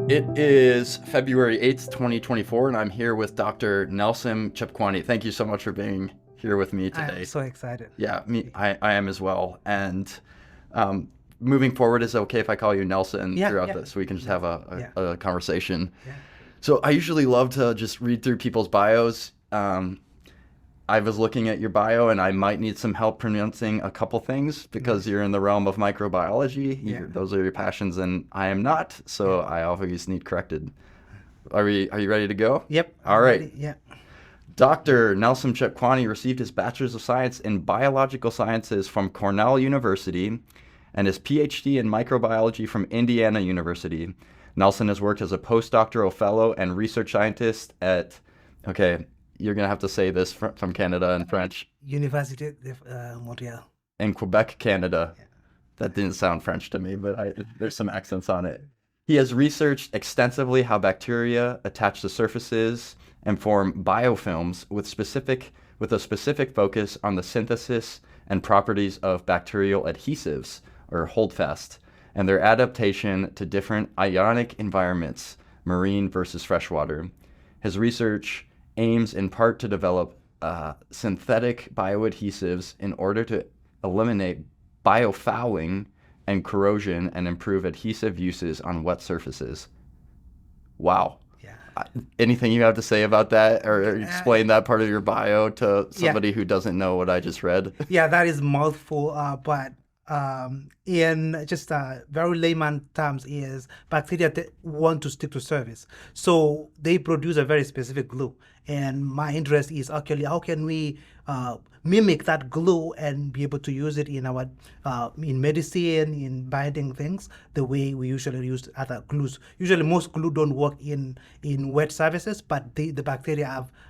It is February 8th, 2024, and I'm here with Dr. Nelson Chepkwony. Thank you so much for being here with me I'm today. so excited. Yeah, I am as well. And um, moving forward, is it okay if I call you Nelson Yeah, throughout yeah, this so we can just have Nelson. Yeah, a conversation? yeah, So I usually love to just read through people's bios. I was looking at your bio and I might need some help pronouncing a couple things because nice. you're in the realm of microbiology. Yeah, Those are your passions and I am not, yeah. so I always need corrected. Are you ready to go? Yep, All I'm right. ready. Yeah. Dr. Nelson Chepkwony received his Bachelor of Science in Biological Sciences from Cornell University and his Ph.D. in Microbiology from Indiana University. Nelson has worked as a postdoctoral fellow and research scientist at, okay, you're going to have to say this from Canada in French, University of Montreal. in Quebec, Canada. Yeah. That didn't sound French to me, but there's some accents on it. He has researched extensively how bacteria attach to surfaces and form biofilms with a specific focus on the synthesis and properties of bacterial adhesives or holdfast and their adaptation to different ionic environments, marine versus freshwater. His research aims in part to develop synthetic bioadhesives in order to eliminate biofouling and corrosion and improve adhesive uses on wet surfaces. Wow. Yeah. Anything you have to say about that or explain that part of your bio to Yeah. somebody who doesn't know what I just read? Yeah, that is mouthful, but in just very layman terms is bacteria want to stick to surface. So they produce a very specific glue. And my interest is actually how can we mimic that glue and be able to use it in our in medicine, in binding things, the way we usually use other glues. Usually most glue don't work in wet surfaces, but the bacteria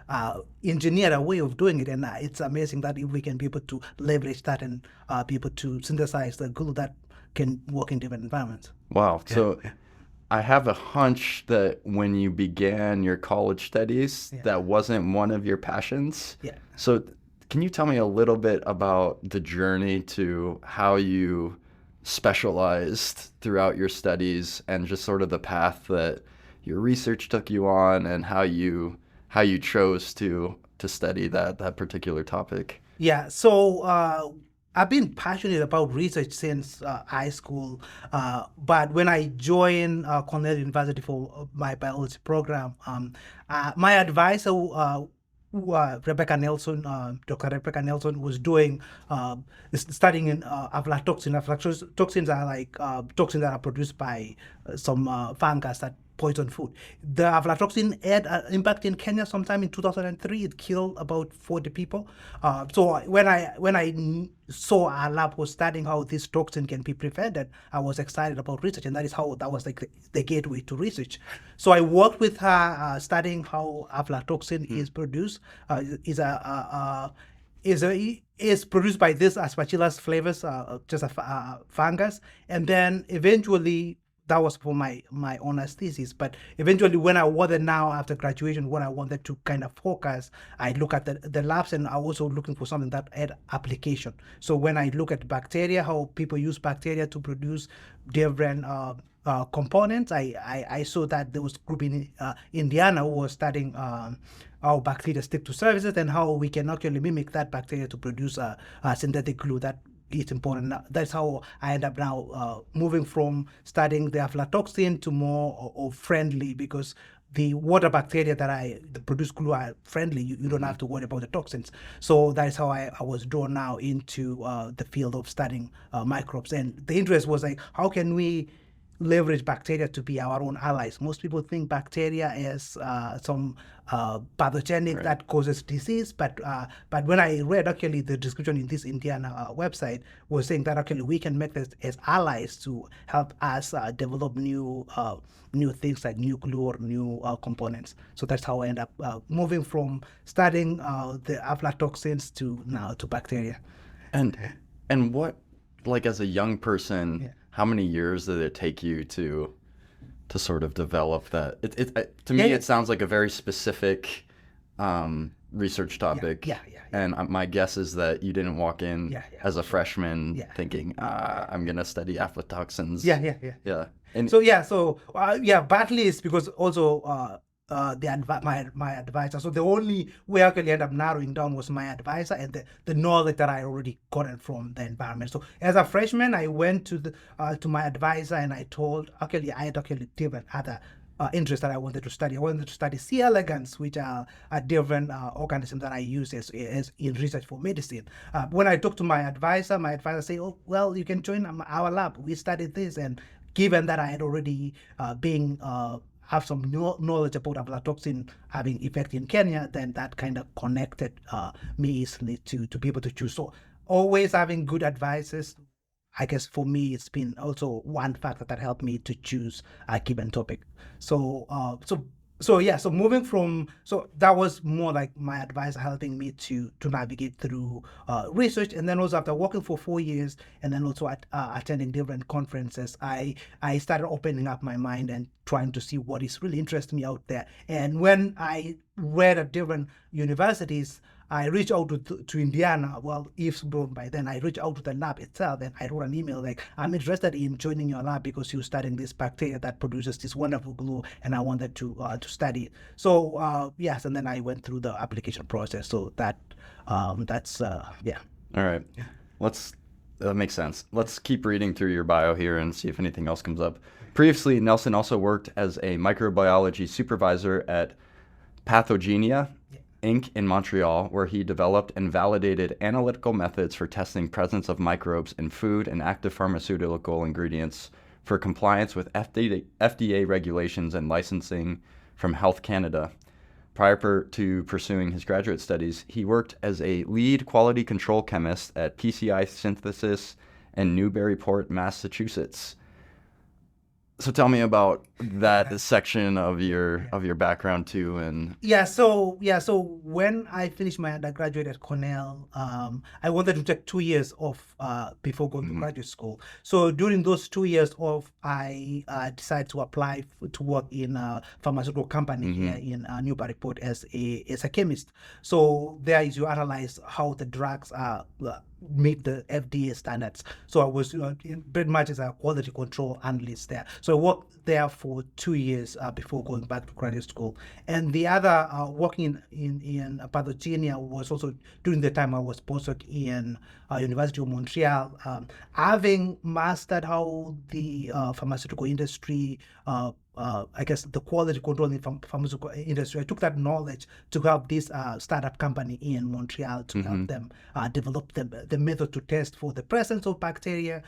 have engineered a way of doing it. And it's amazing that if we can be able to leverage that and be able to synthesize the glue that can work in different environments. Wow. Yeah, So yeah. I have a hunch that when you began your college studies, Yeah. that wasn't one of your passions. Yeah. So can you tell me a little bit about the journey to how you specialized throughout your studies and just sort of the path that your research took you on and how you chose to study that particular topic? Yeah, so I've been passionate about research since high school, but when I joined Cornell University for my biology program, my advisor, Rebecca Nelson, Dr. Rebecca Nelson, was doing studying in aflatoxin. Aflatoxins are like toxins that are produced by some fungus that poison food. The aflatoxin had an impact in Kenya sometime in 2003. It killed about 40 people. So when I saw our lab was studying how this toxin can be prevented, I was excited about research, and that was like the gateway to research. So I worked with her studying how aflatoxin is produced. Is produced by this Aspergillus flavus, just a fungus, and then eventually that was for my honors thesis. But eventually, when I wanted now after graduation, when I wanted to kind of focus, I look at the labs, and I also looking for something that had application. So when I look at bacteria, how people use bacteria to produce different components, I saw that there was a group in Indiana who was studying how bacteria stick to surfaces and how we can actually mimic that bacteria to produce a synthetic glue that it's important. That's how I end up now moving from studying the aflatoxin to more of friendly, because the water bacteria that produce glue are friendly. You don't have to worry about the toxins. So that's how I was drawn now into the field of studying microbes. And the interest was like, how can we leverage bacteria to be our own allies? Most people think bacteria is some pathogenic Right. that causes disease, but when I read actually the description in this Indiana website was saying that actually we can make this as allies to help us develop new things like new glue or new components. So that's how I end up moving from studying the aflatoxins to now to bacteria. And what, like as a young person, Yeah. how many years did it take you to sort of develop that? To me, Yeah. it sounds like a very specific research topic. Yeah. And my guess is that you didn't walk in as a freshman thinking, I'm going to study aflatoxins. Yeah. And Partly it's because also my advisor. So the only way I could end up narrowing down was my advisor and the knowledge that I already gotten from the environment. So as a freshman, I went to my advisor and I told I had different other interest that I wanted to study. I wanted to study C. elegans, which are a different organism that I use as in research for medicine. When I talked to my advisor said, "Oh, well, you can join our lab. We studied this." And given that I had already have some knowledge about aflatoxin having effect in Kenya, then that kind of connected me easily to be able to choose. So always having good advisors, I guess for me, it's been also one factor that helped me to choose a given topic. So moving from, so that was more like my advisor helping me to navigate through research. And then also after working for 4 years and then also attending different conferences, I started opening up my mind and trying to see what is really interesting me out there. And when I read at different universities, I reached out to Indiana, Eastbourne by then. I reached out to the lab itself and I wrote an email like, I'm interested in joining your lab because you're studying this bacteria that produces this wonderful glue and I wanted to study it. So yes, and then I went through the application process. So that's yeah. All right. That makes sense. Let's keep reading through your bio here and see if anything else comes up. Previously, Nelson also worked as a microbiology supervisor at Pathogenia Inc. in Montreal, where he developed and validated analytical methods for testing presence of microbes in food and active pharmaceutical ingredients for compliance with FDA regulations and licensing from Health Canada. Prior to pursuing his graduate studies, he worked as a lead quality control chemist at PCI Synthesis in Newburyport, Massachusetts. So tell me about that section of your background too, and So when I finished my undergraduate at Cornell, I wanted to take 2 years off before going to graduate school. So during those 2 years off, I decided to apply to work in a pharmaceutical company here in Newburyport as a chemist. So there is you analyze how the drugs are meet the FDA standards. So I was pretty much as a quality control analyst there. So I worked there for 2 years before going back to graduate school. And the other working in Pathogenia was also during the time I was postdoc in University of Montreal. Having mastered how the pharmaceutical industry I guess the quality control in the pharmaceutical industry, I took that knowledge to help this startup company in Montreal to help them develop the method to test for the presence of bacteria.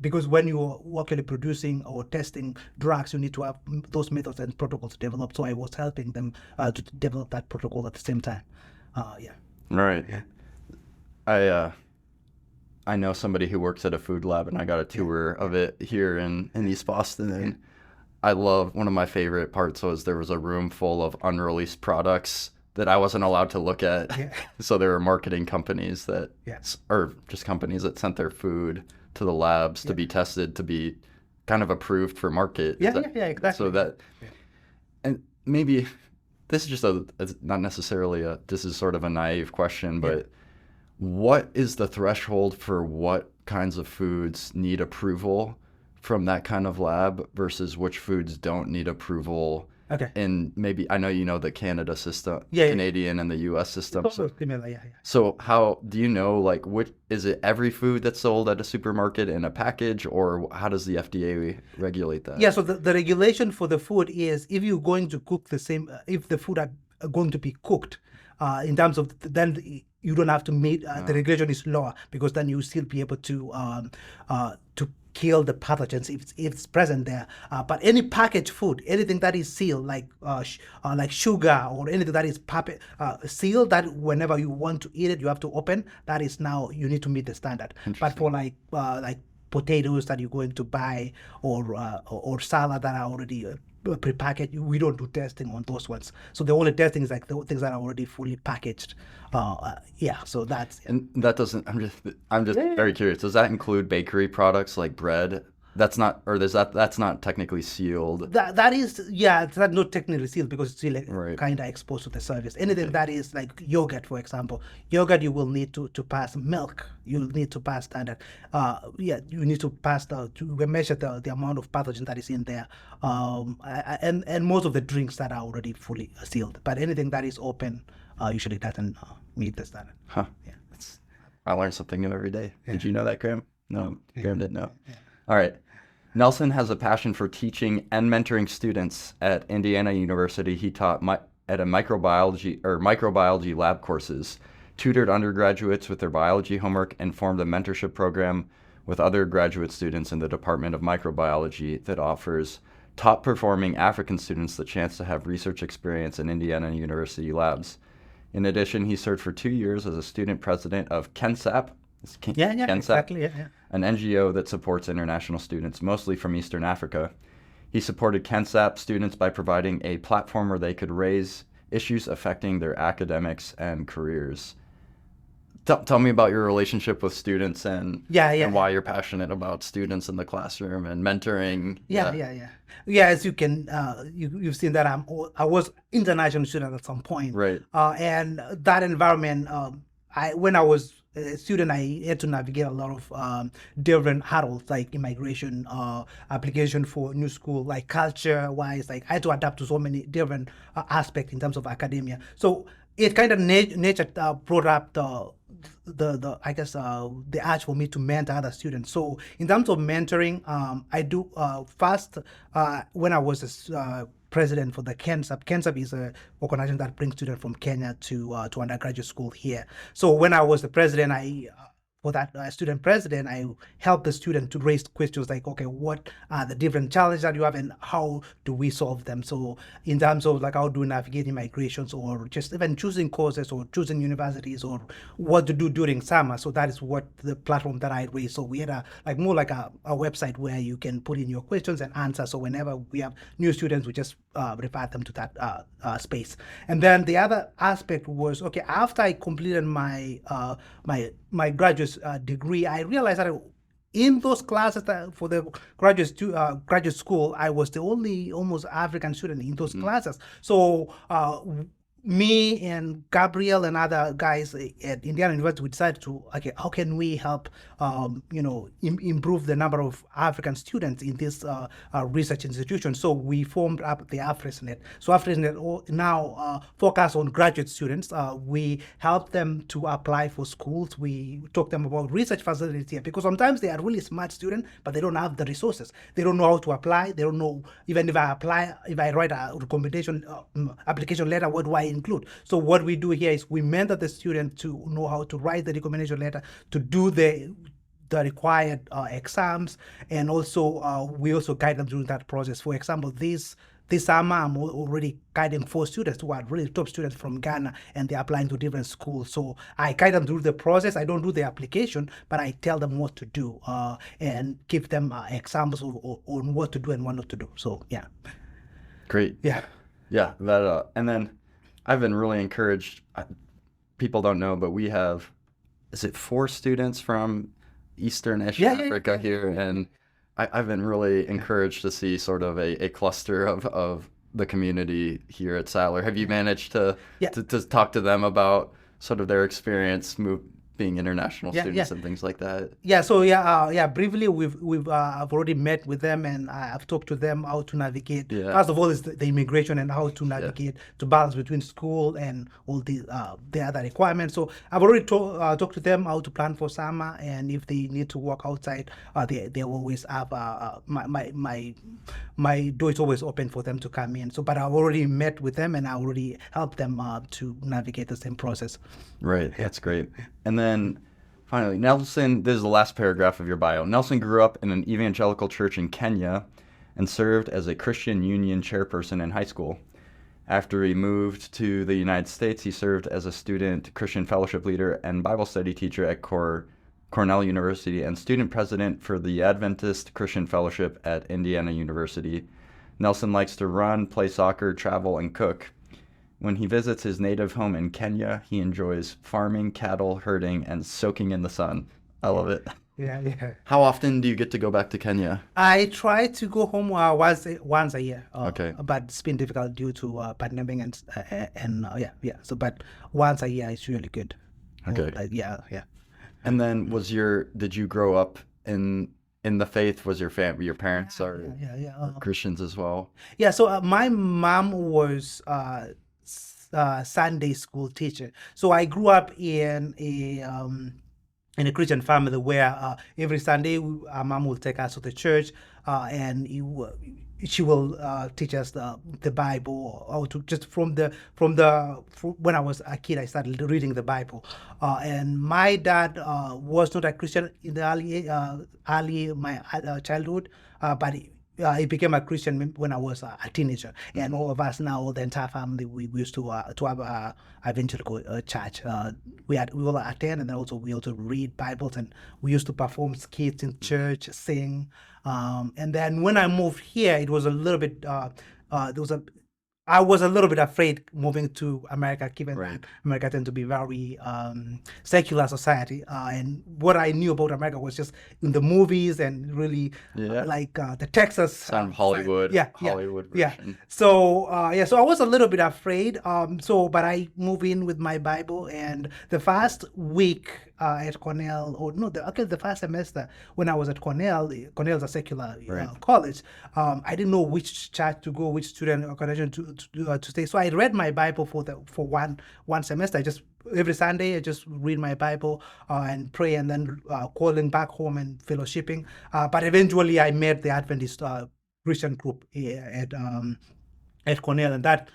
Because when you're actually producing or testing drugs, you need to have those methods and protocols developed. So I was helping them to develop that protocol at the same time. Right. Yeah. I know somebody who works at a food lab, and I got a tour of it here in East Boston. And I love, one of my favorite parts was there was a room full of unreleased products that I wasn't allowed to look at. So there were marketing companies that, or just companies that sent their food to the labs to be tested, to be kind of approved for market. Exactly. So that, and maybe this is just it's not necessarily this is sort of a naive question, but what is the threshold for what kinds of foods need approval from that kind of lab versus which foods don't need approval? Okay. And maybe, I know you know the Canada system, Canadian and the U.S. system. So how do you know, like, which is it every food that's sold at a supermarket in a package, or how does the FDA regulate that? So the regulation for the food is if you're going to cook the same, if the food are going to be cooked, in terms of then you don't have to meet the regulation is lower, because then you still be able to kill the pathogens if it's present there. But any packaged food, anything that is sealed, like sugar or anything that is sealed, that whenever you want to eat it, you have to open. That is now you need to meet the standard. But for like potatoes that you're going to buy or salad that are already prepackaged, we don't do testing on those ones. So the only testing is like the things that are already fully packaged. So that's and that doesn't. I'm just very curious. Does that include bakery products like bread? That's not, or that's not technically sealed. That is, yeah, it's not technically sealed because it's still Right. kind of exposed to the surface. Anything that is like yogurt, for example, yogurt you will need to pass milk. You'll need to pass standard. You need to pass to measure the amount of pathogen that is in there. And most of the drinks that are already fully sealed. But anything that is open usually doesn't meet the standard. Huh. Yeah. I learn something new every day. Did you know that, Graham? No, Graham didn't know. All right. Nelson has a passion for teaching and mentoring students. At Indiana University, he taught at a microbiology lab courses, tutored undergraduates with their biology homework, and formed a mentorship program with other graduate students in the Department of Microbiology that offers top-performing African students the chance to have research experience in Indiana University labs. In addition, he served for 2 years as a student president of KENSAP. KENSAP, Exactly. Yeah. an NGO that supports international students, mostly from Eastern Africa. He supported KENSAP students by providing a platform where they could raise issues affecting their academics and careers. Tell me about your relationship with students and why you're passionate about students in the classroom and mentoring. Yeah, as you can, you've seen that I was international student at some point. Right. And that environment, when I was a student, I had to navigate a lot of different hurdles, like immigration, application for new school, like culture-wise, like I had to adapt to so many different aspects in terms of academia. So it kind of nature brought up the urge for me to mentor other students. So in terms of mentoring, I do first when I was president for the KENSAP. KENSAP is an organization that brings students from Kenya to undergraduate school here. So when I was the president, for that student president, I helped the student to raise questions like, okay, what are the different challenges that you have and how do we solve them? So in terms of like how do we navigate migrations or just even choosing courses or choosing universities or what to do during summer. So that is what the platform that I raised. So we had more like a website where you can put in your questions and answers. So whenever we have new students, we just refer them to that space. And then the other aspect was, okay, after I completed my graduate degree, I realized that in those classes for the graduate school, I was the only almost African student in those classes. So me and Gabriel and other guys at Indiana University, we decided to, okay, how can we help, improve the number of African students in this research institution? So we formed up the AfriSnet. So AfriSnet now focus on graduate students. We help them to apply for schools. We talk them about research facilities here because sometimes they are really smart students, but they don't have the resources. They don't know how to apply. They don't know even if I write a recommendation application letter, what do I include? So what we do here is we mentor the student to know how to write the recommendation letter, to do the required exams, and also we also guide them through that process. For example, this summer I'm already guiding 4 students who are really top students from Ghana, and they're applying to different schools. So I guide them through the process. I don't do the application, but I tell them what to do and give them examples on what to do and what not to do. So yeah. Great. Yeah. That and then I've been really encouraged. People don't know, but we have, is it 4 students from Eastern-ish Africa here? And I've been really encouraged to see sort of a cluster of the community here at Sadler. Have you managed to talk to them about sort of their experience being international students and things like that? So briefly, I've already met with them and I've talked to them how to navigate. First of all, is the immigration and how to navigate to balance between school and all the other requirements. So I've already talked to them how to plan for summer, and if they need to work outside, they always have my door is always open for them to come in. So, but I've already met with them and I already helped them to navigate the same process. Right, that's great. And then finally, Nelson, this is the last paragraph of your bio. Nelson grew up in an evangelical church in Kenya and served as a Christian Union chairperson in high school. After he moved to the United States, he served as a student Christian fellowship leader and Bible study teacher at Cornell University and student president for the Adventist Christian Fellowship at Indiana University. Nelson likes to run, play soccer, travel, and cook. When he visits his native home in Kenya, he enjoys farming, cattle, herding, and soaking in the sun. I love it. Yeah. How often do you get to go back to Kenya? I try to go home once a year, Okay. but it's been difficult due to pandemic and yeah. So, but once a year is really good. Okay. Yeah. And then did you grow up in the faith? Was your parents are Yeah. Christians as well? Yeah, so my mom was Sunday school teacher. So I grew up in a Christian family where every Sunday our mom will take us to the church and she will teach us the Bible, or to just from when I was a kid I started reading the Bible, and my dad was not a Christian in the early my childhood, but he became a Christian when I was a teenager, and all of us now, the entire family, we used to have a evangelical church. We all attend, and then also we also read Bibles, and we used to perform skits in church, sing. And then when I moved here, it was a little bit. There was a I was a little bit afraid moving to America, given Right. that America tends to be very secular society, and what I knew about America was just in the movies and really Yeah. the Texas Sound side. Hollywood. Yeah. Hollywood Yeah. version. So so I was a little bit afraid. But I moved in with my Bible, and the first week at Cornell, or no, the first semester when I was at Cornell. Cornell is a secular Right. college. I didn't know which church to go, which student organization to stay. So I read my Bible for one semester. Every Sunday I just read my Bible and pray, and then calling back home and fellowshipping. But eventually I met the Adventist Christian group at Cornell, and that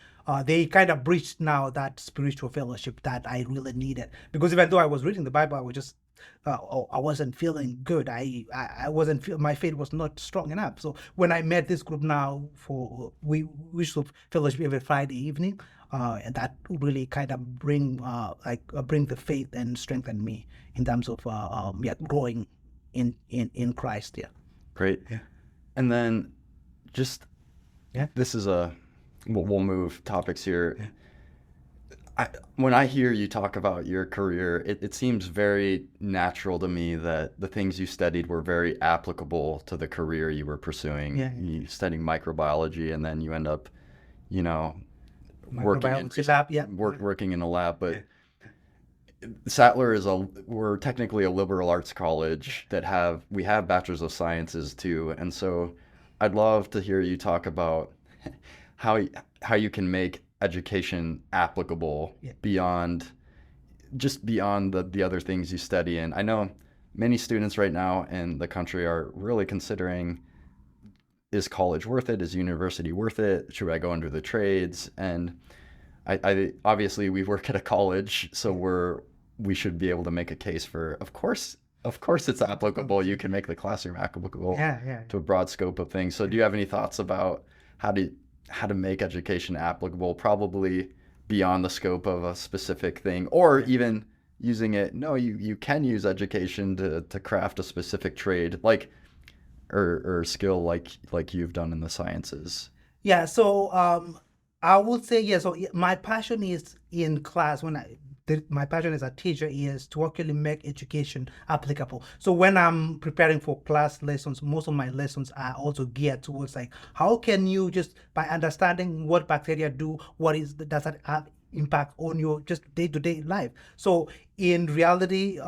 they kind of breached now that spiritual fellowship that I really needed. Because even though I was reading the Bible, I was just I wasn't feeling good. I wasn't my faith was not strong enough. So when I met this group now, we should fellowship every Friday evening, and that really kind of bring the faith and strengthen me in terms of growing in Christ. Yeah. Great. Yeah. And then just Yeah. this is we'll move topics here. When I hear you talk about your career, it seems very natural to me that the things you studied were very applicable to the career you were pursuing. Yeah. You studying microbiology, and then you end up, working in Microbiology lab. Yeah. working in a lab. But Sattler we're technically a liberal arts college that we have Bachelors of Sciences too, and so I'd love to hear you talk about how you can make education applicable beyond the other things you study. And I know many students right now in the country are really considering, is college worth it? Is university worth it? Should I go into the trades? And I obviously we work at a college, so we should be able to make a case for, of course it's applicable. You can make the classroom applicable to a broad scope of things. So do you have any thoughts about how to make education applicable, probably beyond the scope of a specific thing, or even using it? No, you can use education to craft a specific trade, like or skill, like you've done in the sciences. Yeah. So I would say yes. So my passion is in class. My passion as a teacher is to actually make education applicable. So when I'm preparing for class lessons, most of my lessons are also geared towards like, how can you just by understanding what bacteria do, does that have impact on your just day-to-day life? So in reality,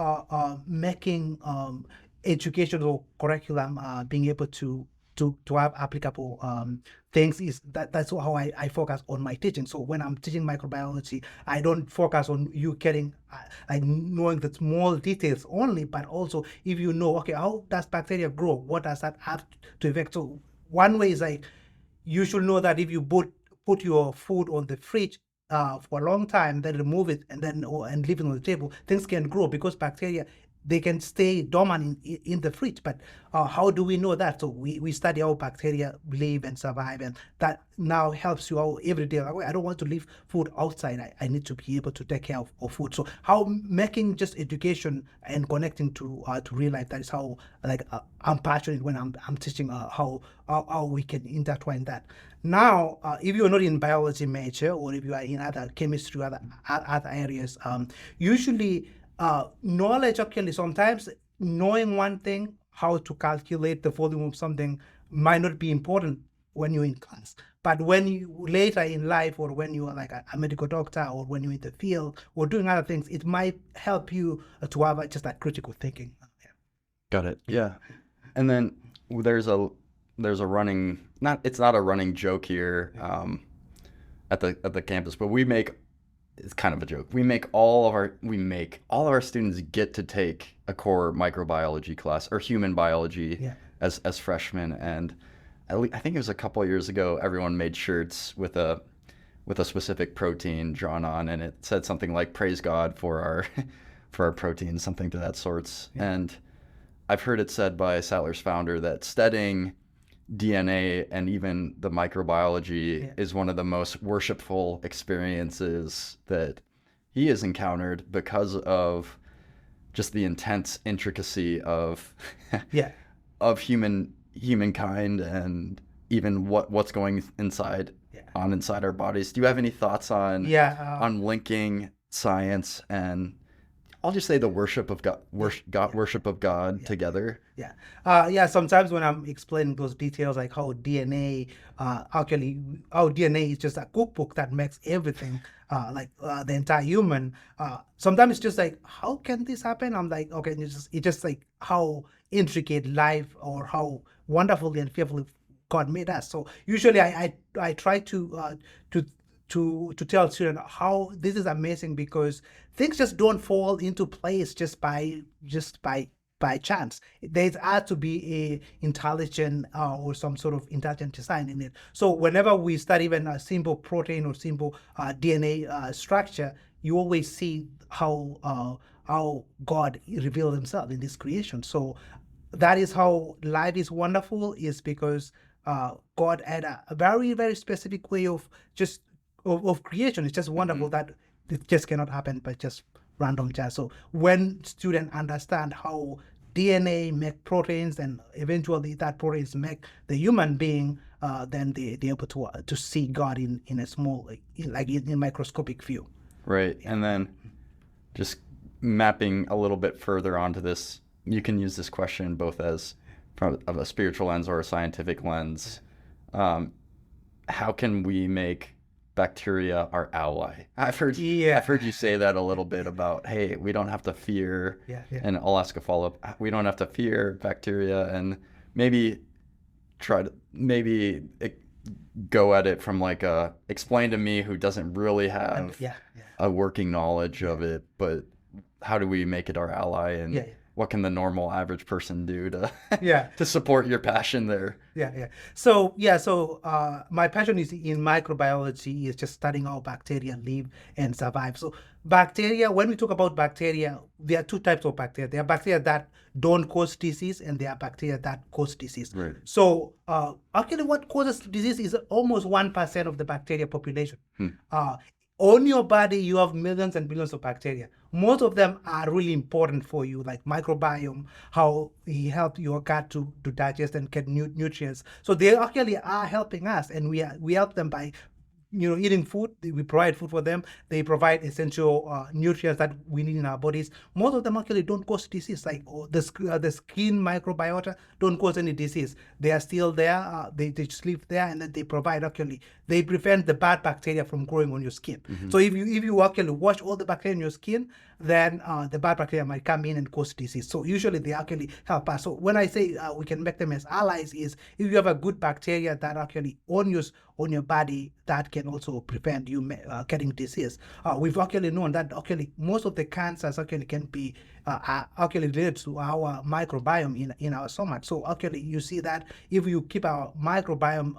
making educational curriculum being able to have applicable things that's how I focus on my teaching. So when I'm teaching microbiology, I don't focus on you getting like knowing the small details only, but also if you know, okay, how does bacteria grow? What does that have to affect? So one way is like, you should know that if you put your food on the fridge for a long time, then remove it and leave it on the table, things can grow because bacteria, they can stay dormant in the fridge. But how do we know that? So we study how bacteria live and survive, and that now helps you out every day. Like, I don't want to leave food outside. I need to be able to take care of food. So how making just education and connecting to real life, that is how I'm passionate when I'm teaching how we can intertwine that. Now, if you're not in biology major, or if you are in other chemistry, other areas, usually knowledge actually sometimes knowing one thing, how to calculate the volume of something might not be important when you're in class. But when you later in life, or when you are like a medical doctor, or when you're in the field or doing other things, it might help you to have just that critical thinking. Got it. Yeah. And then there's a running, it's not a running joke here at the campus, but it's kind of a joke. We make all of our students get to take a core microbiology class or human biology as freshmen. And I think it was a couple of years ago, everyone made shirts with a specific protein drawn on, and it said something like "Praise God for our protein," something to that sorts. And I've heard it said by Sattler's founder that studying DNA and even the microbiology is one of the most worshipful experiences that he has encountered because of just the intense intricacy of of humankind, and even what's going inside our bodies. Do you have any thoughts on linking science and, I'll just say, the worship of God, worship of God together? Sometimes when I'm explaining those details, like how DNA is just a cookbook that makes everything, the entire human. Sometimes it's just like, how can this happen? I'm like, okay, it's just like how intricate life, or how wonderfully and fearfully God made us. So usually I try to tell students how this is amazing, because things just don't fall into place just by chance. There has to be a intelligent or some sort of intelligent design in it. So whenever we study even a simple protein or simple DNA structure, you always see how God revealed himself in this creation. So that is how life is wonderful, is because God had a very, very specific way of creation. It's just wonderful that it just cannot happen by just random chance. So when students understand how DNA make proteins, and eventually that proteins make the human being, then they're able to see God in a small, in microscopic view. Right. And then just mapping a little bit further onto this, you can use this question both as from a spiritual lens or a scientific lens. How can we make bacteria our ally? I've heard you say that a little bit about, hey, we don't have to fear, and I'll ask a follow-up. We don't have to fear bacteria, and maybe go at it from like explain to me, who doesn't really have a working knowledge of it, but how do we make it our ally, and what can the normal average person do to support your passion there? So my passion is in microbiology, is just studying how bacteria live and survive. So bacteria, when we talk about bacteria, there are two types of bacteria. There are bacteria that don't cause disease, and there are bacteria that cause disease. Right. So actually what causes disease is almost 1% of the bacteria population. On your body, you have millions and billions of bacteria. Most of them are really important for you, like microbiome, how it helps your gut to digest and get nutrients. So they actually are helping us, and we help them by eating food. We provide food for them. They provide essential nutrients that we need in our bodies. Most of them actually don't cause disease, like the skin microbiota don't cause any disease. They are still there. They just live there, and then they prevent the bad bacteria from growing on your skin. So if you actually wash all the bacteria in your skin, then the bad bacteria might come in and cause disease. So usually they actually help us. So when I say we can make them as allies, is if you have a good bacteria that actually on your body, that can also prevent you getting disease. We've actually known that most of the cancers can be related to our microbiome in our stomach. So you see that if you keep our microbiome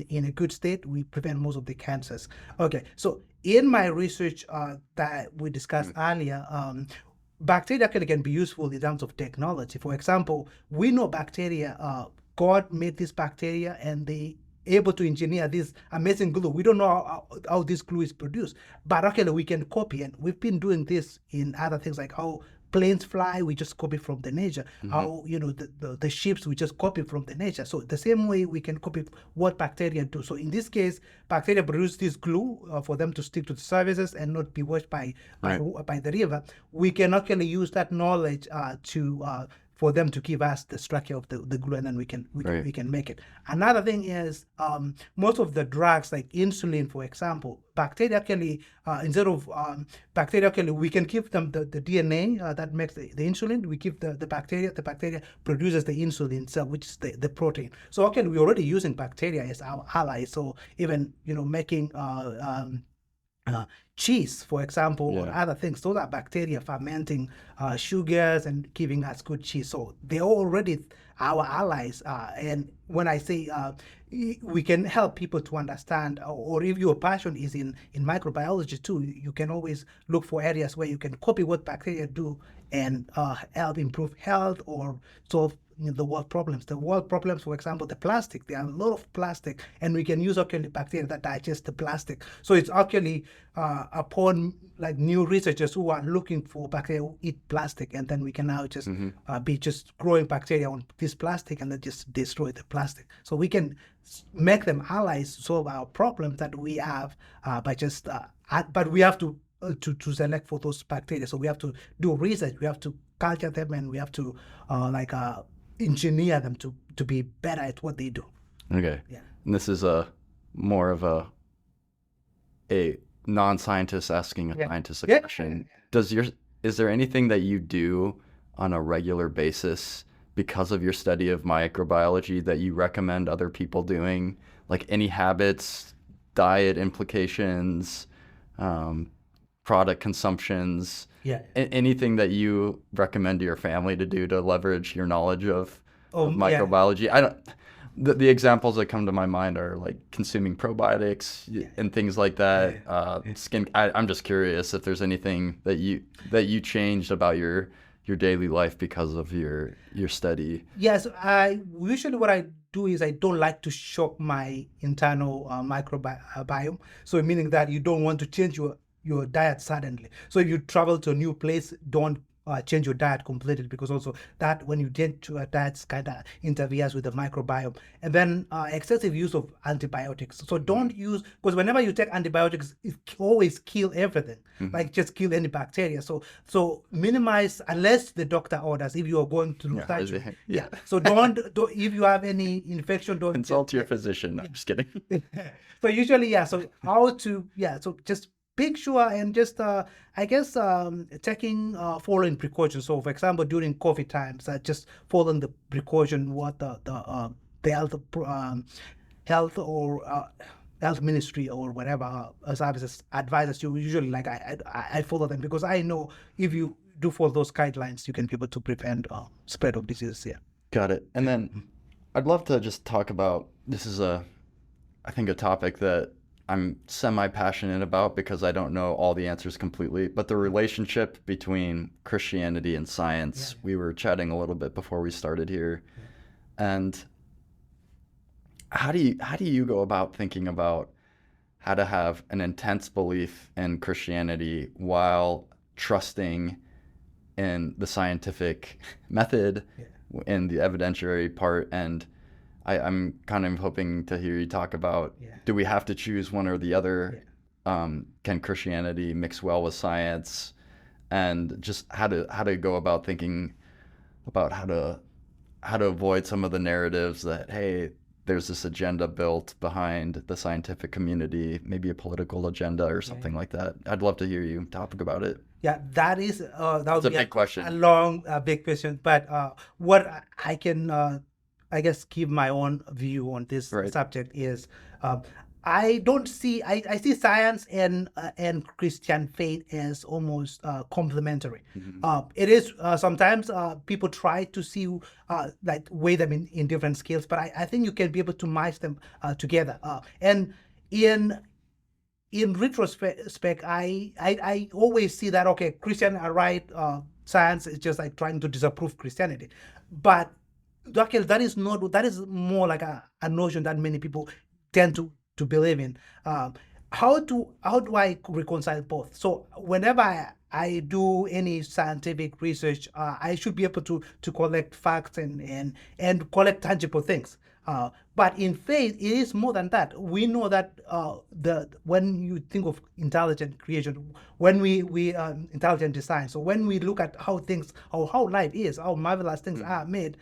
in a good state, we prevent most of the cancers. So in my research that we discussed earlier, bacteria can be useful in terms of technology. For example, we know bacteria, God made this bacteria, and they able to engineer this amazing glue. We don't know how this glue is produced, but we can copy, and we've been doing this in other things, like how planes fly, we just copy from the nature. How the ships, we just copy from the nature. So the same way we can copy what bacteria do. So in this case, bacteria produce this glue for them to stick to the surfaces and not be washed by the river. We can actually use that knowledge to for them to give us the structure of the glue, and then we can make it. Another thing is most of the drugs like insulin, for example, bacteria actually instead of bacteria actually we can give them the DNA that makes the insulin. We give the bacteria produces the insulin cell, which is the protein. So okay, we're already using bacteria as our ally. So even making cheese, for example, or other things, those are bacteria fermenting sugars and giving us good cheese. So they're already our allies. And when I say we can help people to understand, or if your passion is in microbiology too, you can always look for areas where you can copy what bacteria do and help improve health or solve the world problems. The world problems, for example, the plastic. There are a lot of plastic, and we can use actually bacteria that digest the plastic. So it's actually upon like new researchers who are looking for bacteria who eat plastic, and then we can now just be just growing bacteria on this plastic and then just destroy the plastic. So we can make them allies, solve our problems that we have by just. But we have to select for those bacteria. So we have to do research. We have to culture them, and we have to engineer them to be better at what they do. Okay. Yeah. And this is more of a non-scientist asking a scientist a question. Is there anything that you do on a regular basis because of your study of microbiology that you recommend other people doing? Like any habits, diet implications, product consumptions, anything that you recommend to your family to do to leverage your knowledge of microbiology? I don't. The examples that come to my mind are like consuming probiotics and things like that. Skin. I'm just curious if there's anything that you changed about your daily life because of your study. Yes, usually what I do is I don't like to shock my internal microbiome. So meaning that you don't want to change your diet suddenly. So if you travel to a new place, don't change your diet completely, because also that when you change your diet kind of interferes with the microbiome. And then excessive use of antibiotics. So don't use, because whenever you take antibiotics, it always kill everything, like just kill any bacteria. So minimize, unless the doctor orders, if you are going to look at So don't if you have any infection, don't consult your physician. No, I'm just kidding. So usually, so how to, so just make sure and just, taking following precautions. So, for example, during COVID times, just following the precaution what the health ministry or whatever services advises you. Usually, like I follow them, because I know if you do follow those guidelines, you can be able to prevent spread of diseases. Yeah. Got it. And then I'd love to just talk about, this is I think a topic that I'm semi-passionate about because I don't know all the answers completely, but the relationship between Christianity and science. We were chatting a little bit before we started here. And how do you go about thinking about how to have an intense belief in Christianity while trusting in the scientific method, in the evidentiary part? And I'm kind of hoping to hear you talk about, do we have to choose one or the other? Can Christianity mix well with science? And just how to go about thinking about how to avoid some of the narratives that, hey, there's this agenda built behind the scientific community, maybe a political agenda or something like that. I'd love to hear you talk about it. Yeah, that is that would be a big question. A long, big question. But what I can give my own view on this subject is I see science and Christian faith as almost complementary. It is sometimes people try to see weigh them in different scales, but I think you can be able to match them together. And in retrospect, I always see that, okay, Christians are right, science is just like trying to disapprove Christianity, but okay, that is more like a notion that many people tend to believe in. How do I reconcile both? So whenever I do any scientific research, I should be able to collect facts and collect tangible things. But in faith, it is more than that. We know that when you think of intelligent creation, when we intelligent design, so when we look at how things, how life is, how marvelous things are made,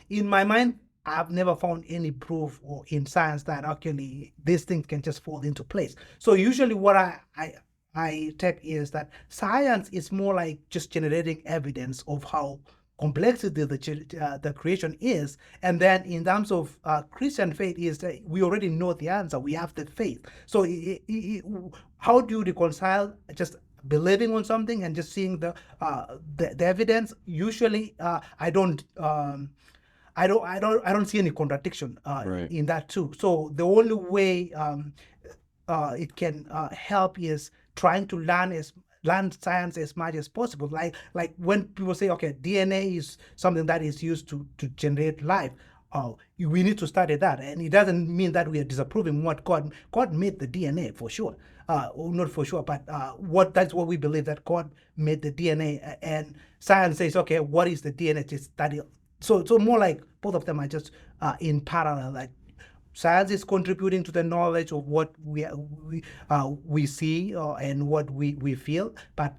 in my mind, I've never found any proof or in science that actually these things can just fall into place. So usually what I take is that science is more like just generating evidence of how complexity the creation is, and then in terms of Christian faith is that we already know the answer. We have the faith. So how do you reconcile just believing on something and just seeing the evidence? Usually, I don't see any contradiction Right. in that too. So the only way it can help is trying to learn science as much as possible. Like when people say, okay, DNA is something that is used to generate life. We need to study that, and it doesn't mean that we are disapproving what God made the DNA for sure. Or not for sure, but that's what we believe, that God made the DNA, and science says, okay, what is the DNA? Just study. So more like both of them are just in parallel. Like science is contributing to the knowledge of what we see and what we feel, but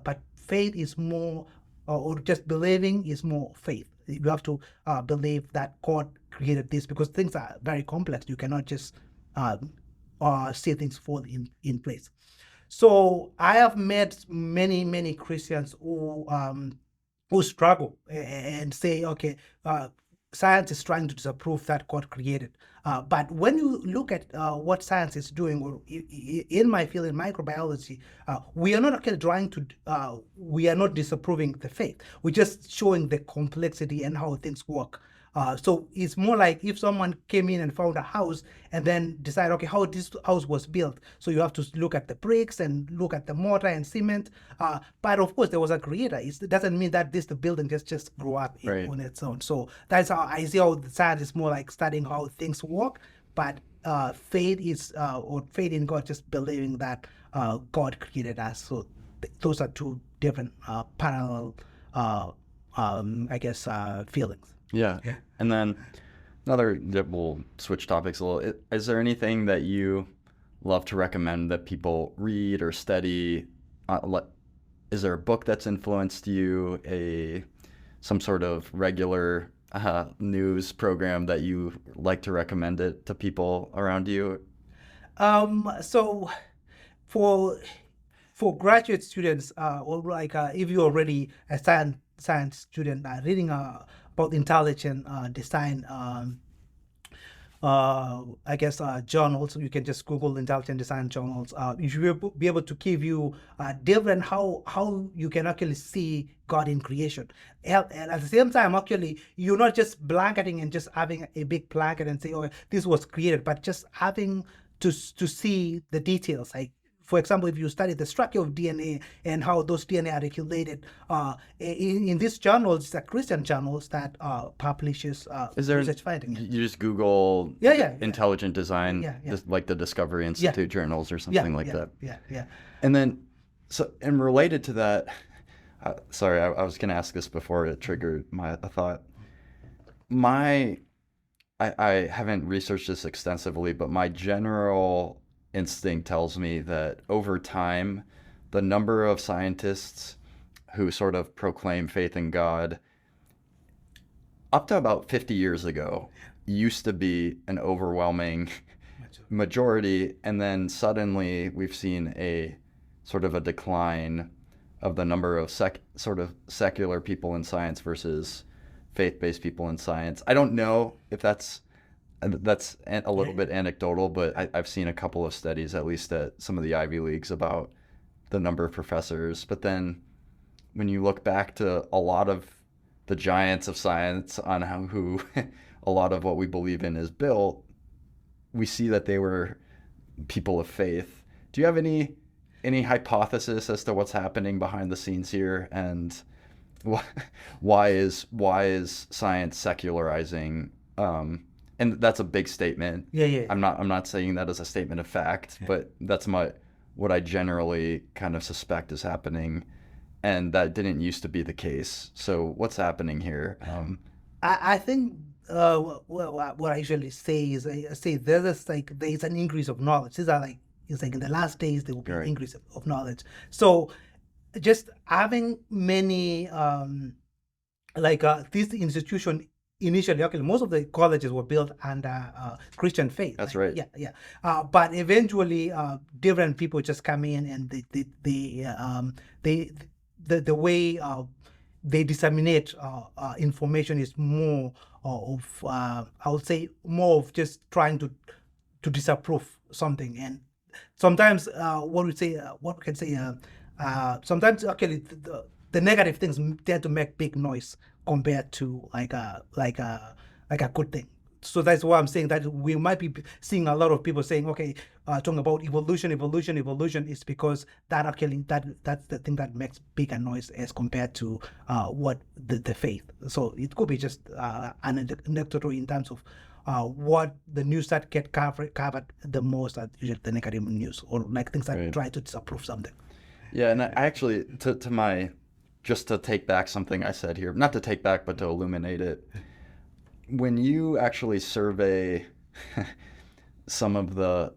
but faith is more, or just believing is more faith. You have to believe that God created this, because things are very complex. You cannot just see things fall in place. So I have met many Christians who struggle and say, okay, science is trying to disapprove that God created. But when you look at what science is doing, or in my field, in microbiology, we are not actually trying to, we are not disapproving the faith. We're just showing the complexity and how things work. So it's more like if someone came in and found a house and then decide, okay, how this house was built. So you have to look at the bricks and look at the mortar and cement. But of course, there was a creator. It doesn't mean that the building just grew up Right. on its own. So that's how I see how the science is more like studying how things work. But faith is, or faith in God, just believing that God created us. So those are two different parallel, I guess, feelings. Yeah. And then we'll switch topics a little. Is there anything that you love to recommend that people read or study? Is there a book that's influenced you, some sort of regular news program that you like to recommend it to people around you? So for graduate students, or like if you're already a science student, reading about intelligent design, I guess journals. You can just Google intelligent design journals. You should be able to give you different how you can actually see God in creation. And at the same time, actually, you're not just blanketing and just having a big blanket and say, oh, this was created, but just having to see the details. Like, for example, if you study the structure of DNA and how those DNA are regulated, in these journals, the Christian journals that publishes Is there research findings. You just Google intelligent design, just like the Discovery Institute journals or something like that. Yeah. And then, and related to that, sorry, I was going to ask this before it triggered a thought. I haven't researched this extensively, but my general instinct tells me that over time, the number of scientists who sort of proclaim faith in God, up to about 50 years ago, used to be an overwhelming majority, and then suddenly we've seen a sort of a decline of the number of sort of secular people in science versus faith-based people in science. I don't know if that's a little bit anecdotal, but I've seen a couple of studies, at least at some of the Ivy Leagues, about the number of professors. But then when you look back to a lot of the giants of science on who a lot of what we believe in is built, we see that they were people of faith. Do you have any hypothesis as to what's happening behind the scenes here, and why is science secularizing? And that's a big statement. Yeah. I'm not saying that as a statement of fact, but that's what I generally kind of suspect is happening, and that didn't used to be the case. So what's happening here? I think what I usually say is I say there's an increase of knowledge. These are like it's like in the last days there will be an Right. increase of knowledge. So just having many this institution initially, okay, most of the colleges were built under Christian faith. That's like, right. Yeah, yeah. But eventually, different people just come in, and they the way they disseminate information is more of I would say more of just trying to disapprove something, and sometimes what we can say sometimes actually the negative things tend to make big noise compared to like a good thing. So that's why I'm saying that we might be seeing a lot of people saying, okay, talking about evolution is because that actually that's the thing that makes bigger noise as compared to what the faith. So it could be just anecdotal in terms of what the news that get covered the most are usually the negative news or like things that Right. try to disapprove something. Yeah, and I actually to my just to take back something I said here, not to take back, but to illuminate it. When you actually survey some of the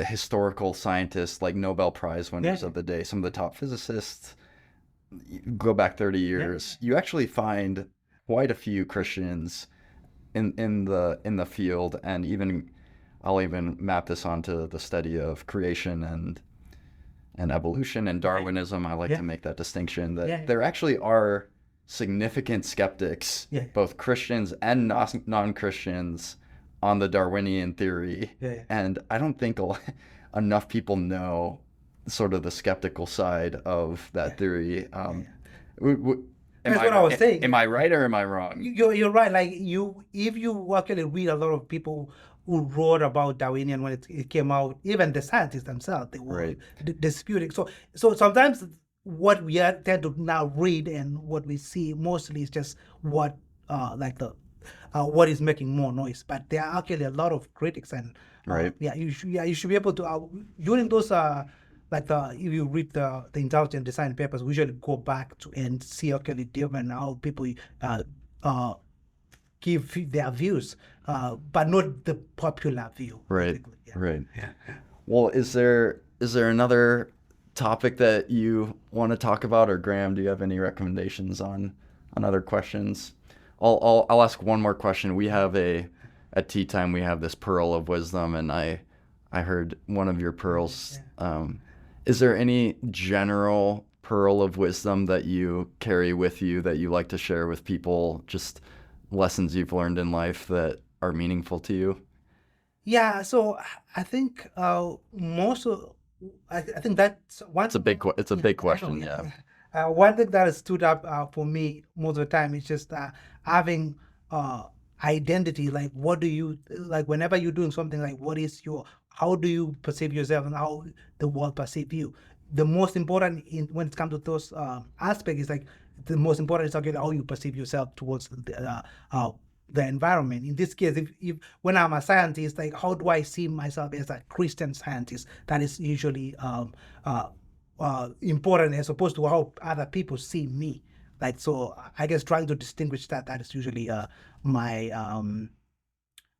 historical scientists, like Nobel Prize winners Yeah. of the day, some of the top physicists, go back 30 years, you actually find quite a few Christians in the field, and even I'll even map this onto the study of creation and evolution and Darwinism. I like Yeah. to make that distinction that Yeah. there actually are significant skeptics, Yeah. both Christians and non-Christians, on the Darwinian theory. Yeah. And I don't think enough people know sort of the skeptical side of that theory. That's what I was saying. Am I right or am I wrong? You're right. Like if you actually read a lot of people who wrote about Darwinian when it came out, even the scientists themselves, they were Right. disputing. So sometimes what we tend to now read and what we see mostly is just what what is making more noise. But there are actually a lot of critics, and Right. you should be able to during those if you read the intelligent design papers, we usually go back to and see actually different how people give their views, but not the popular view. Right. Typically. Yeah. Right. Yeah. Well, is there another topic that you want to talk about, or Graham, do you have any recommendations on other questions? I'll ask one more question. We have at tea time we have this pearl of wisdom, and I heard one of your pearls. Is there any general pearl of wisdom that you carry with you that you like to share with people? Just lessons you've learned in life that are meaningful to you? Yeah, so I think most of I think that's one. It's a big it's a Yeah, big I know, question. yeah. Yeah. One thing that has stood up for me most of the time is just having identity. Like, what do you like whenever you're doing something? Like, how do you perceive yourself and how the world perceive you? The most important when it comes to those aspects is like the most important is actually how you perceive yourself towards the environment. In this case, if when I'm a scientist, like how do I see myself as a Christian scientist? That is usually important as opposed to how other people see me. Like, so I guess trying to distinguish that is usually my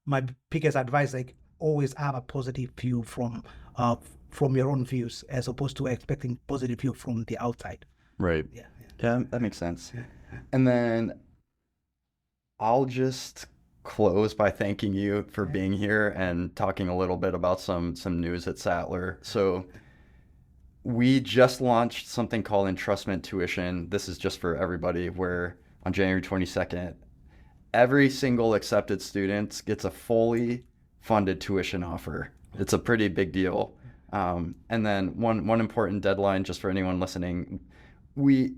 my biggest advice. Like, always have a positive view from your own views as opposed to expecting positive view from the outside. Right. Yeah. Yeah, that makes sense. And then I'll just close by thanking you for being here and talking a little bit about some news at Sattler. So we just launched something called Entrustment Tuition. This is just for everybody, where on January 22nd, every single accepted student gets a fully funded tuition offer. It's a pretty big deal. And then one important deadline, just for anyone listening, we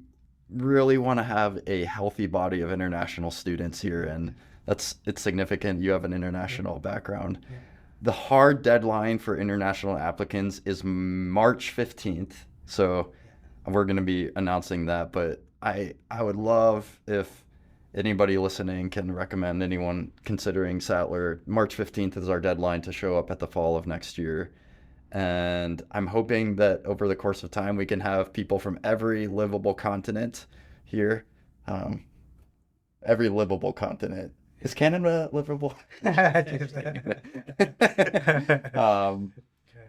really want to have a healthy body of international students here, and it's significant. You have an international background. The hard deadline for international applicants is March 15th. So we're going to be announcing that, but I would love if anybody listening can recommend anyone considering Sattler. March 15th is our deadline to show up at the fall of next year. And I'm hoping that over the course of time, we can have people from every livable continent here. Every livable continent. Is Canada livable? um,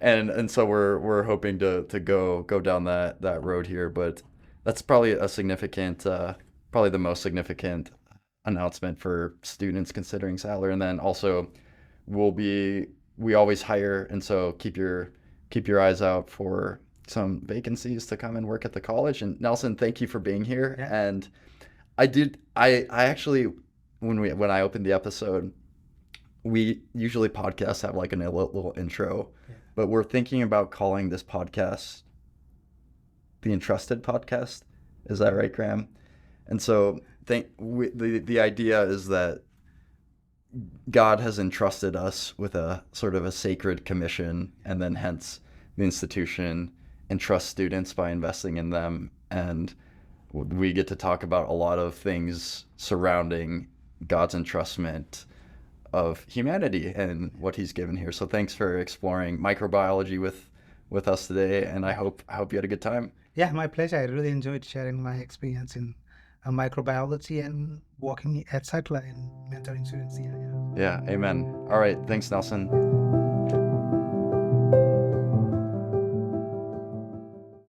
and so we're hoping to go down that road here, but that's probably a significant, probably the most significant announcement for students considering Sadler. And then also we always hire, and so keep your eyes out for some vacancies to come and work at the college. And Nelson, thank you for being here. Yeah. And I actually, when I opened the episode, we usually podcasts have like a little intro, but we're thinking about calling this podcast the Entrusted Podcast. Is that right, Graham? And so the idea is that God has entrusted us with a sort of a sacred commission, and then hence the institution entrusts students by investing in them. And we get to talk about a lot of things surrounding God's entrustment of humanity and what he's given here. So thanks for exploring microbiology with us today, and I hope you had a good time. Yeah, my pleasure. I really enjoyed sharing my experience in microbiology and working at Sackler and mentoring students here. Yeah, amen. All right, thanks, Nelson.